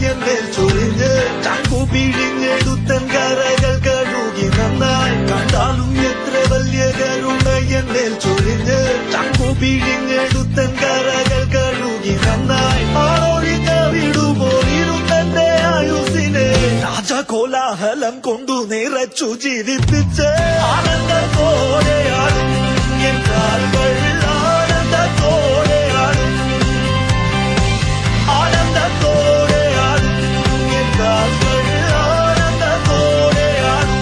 എന്നേൽ ചൊരിഞ്ഞ് ചങ്കു പിഴിഞ്ഞെടുത്തൻ കരകൾ കഴുകി നന്നായി കണ്ടാലും എത്ര വലിയ കരുണ എന്നേൽ ചൊരിഞ്ഞ് ചങ്കു പിഴിഞ്ഞെടുത്തൻ കരകൾ കഴുകി നന്നായി ആളൊഴിഞ്ഞ വിടുപോലിരുന്നെന്റെ ആയുസിനെ രാജകോലാഹലം കൊണ്ടു നിറച്ചു ജീവിപ്പിച്ച് ആനന്ദത്തോടെയാണ് എൻ കാൽകൾ ആനന്ദത്തോടെയാണ് ആനന്ദത്തോടെയാണ് എൻ കാൽകൾ ആനന്ദത്തോടെയാണ്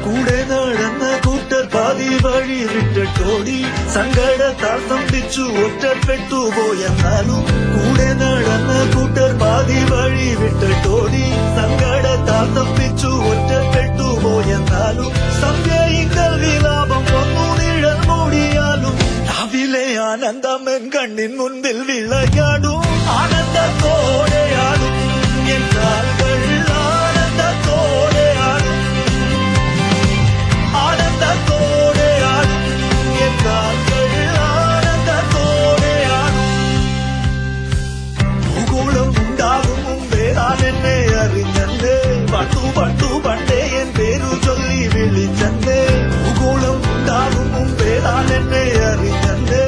കൂടെ നടന്ന കൂട്ടർ പാതി വഴി വിട്ടിട്ടോടി സങ്കടത്താൽ സ്തംഭിച്ചു ഒറ്റപ്പെട്ടു പോയെന്നാലും കൂടെ നടന്ന കൂട്ടർ പാതി വഴി വിട്ടിട്ടോടി സങ്കടത്താൽ സ്തംഭിച്ചു ഒറ്റപ്പെട്ടു പോയെന്നാലും സന്ധ്യയിങ്കൽ വിലാപം വന്നു നിഴൽ മൂടിയാലും രാവിലെ ആനന്ദമെൻ കണ്ണിൻ മുൻപിൽ വിളയാടും ആനന്ദത്തോടെയാടും എൻ കാൽകൾ ആനന്ദത്തോടെയാടും ആനന്ദത്തോടെയാടും എൻ കാൽകൾ ആനന്ദത്തോടെയാടും ഭൂഗോളം ഉണ്ടാകും മുമ്പേ താൻ എന്നെ അറിഞ്ഞല്ലേ പണ്ടേ എൻ പേരു ചൊല്ലി വിളിച്ചല്ലേ ഭൂഗോളം ഉണ്ടാകും മുമ്പേ താൻ എന്നെ അറിഞ്ഞല്ലേ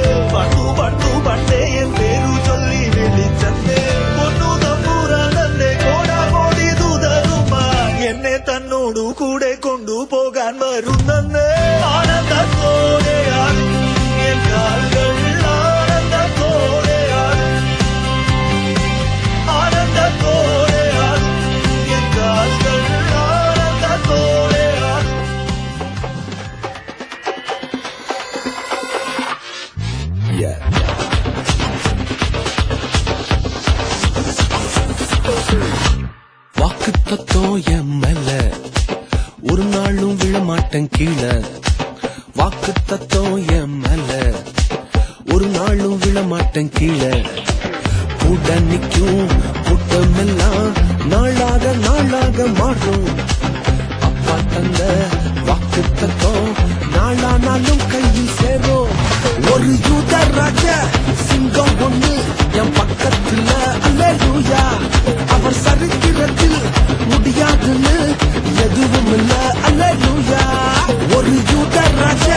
പണ്ടേ എൻ പേരു ചൊല്ലി വിളിച്ചല്ലേ പൊന്നു തമ്പുരാനന്റെ കോടാകോടി ദൂതരുമായി എന്നെ തന്നോടു കൂടെ കൊണ്ടുപോകാൻ വരുന്നേ ആനന്ദത്തോടെയാണ് എൻ കാൽകൾ ആനന്ദത്തോടെയാണ് ആനന്ദത്തോടെയാണ് എൻ കാൽകൾ ആനന്ദത്തോടെയാണ് வாக்கு தத்துவம் என் மேல ஒரு நாளும் விழமாட்டேன் கீழே வாக்கு தத்துவம் என் மேல ஒரு நாளும் விழமாட்டேன் கீழே கூட நிக்கும் கூட்டமெல்லாம் நாளாக மாறும் அப்பா தந்த வாக்கு தத்துவம் நாளானாலும் கையில் சேரும் ஒரு யூத ராஜ சிங்கம் ஒண்ணு என் பக்கத்துல அல்லேலூயா அவர் சரித்திரத்தில் முடியாதுன்னு எதுவும் இல்ல அல்லேலூயா ஒரு யூத ராஜ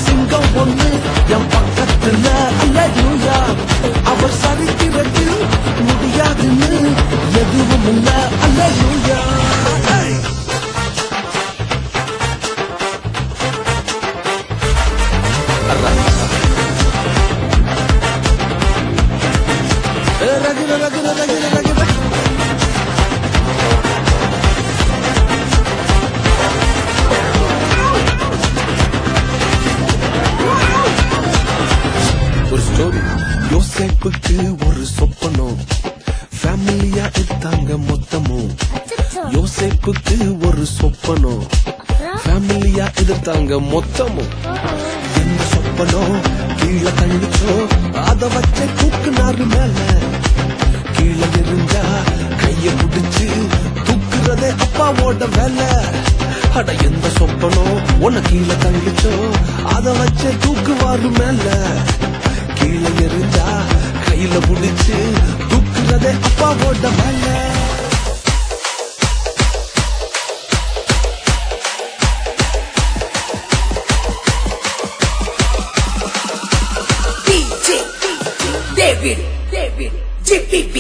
சிங்கம் ஒண்ணு என் பக்கத்துல அல்லேலூயா அவர் சரித்திரத்தில் முடியாதுன்னு எதுவும் இல்ல அல்லேலூயா ஒரு ஸ்டோரி யோசேப்புக்கு ஒரு சொப்பனம் ஃபேமிலியா எடுத்தாங்க மொத்தமும் யோசேப்புக்கு ஒரு சொப்பனம் ஃபேமிலியா எடுத்தாங்க மொத்தமும் என்ன சொப்பனம் கீழே தள்ளிச்சோ அத வச்ச தூக்குனாரு மேல கீழே இருந்தா கைய பிடிச்சு தூக்குறதே அப்பாவோட வேலை அட எந்த சொப்பனம் உன்ன கீழே தள்ளிச்சோ அத வச்ச தூக்குவாரு மேல கீழே இருந்தா கையில பிடிச்சு தூக்குறதே அப்பாவோட வேலை David, JPP.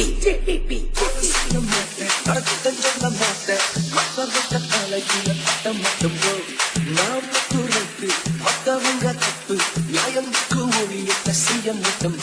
நாம குறைத்து மத்தவங்க தப்பு நியாயமுக்கு ஒளியத்தை செய்ய மாட்டோம்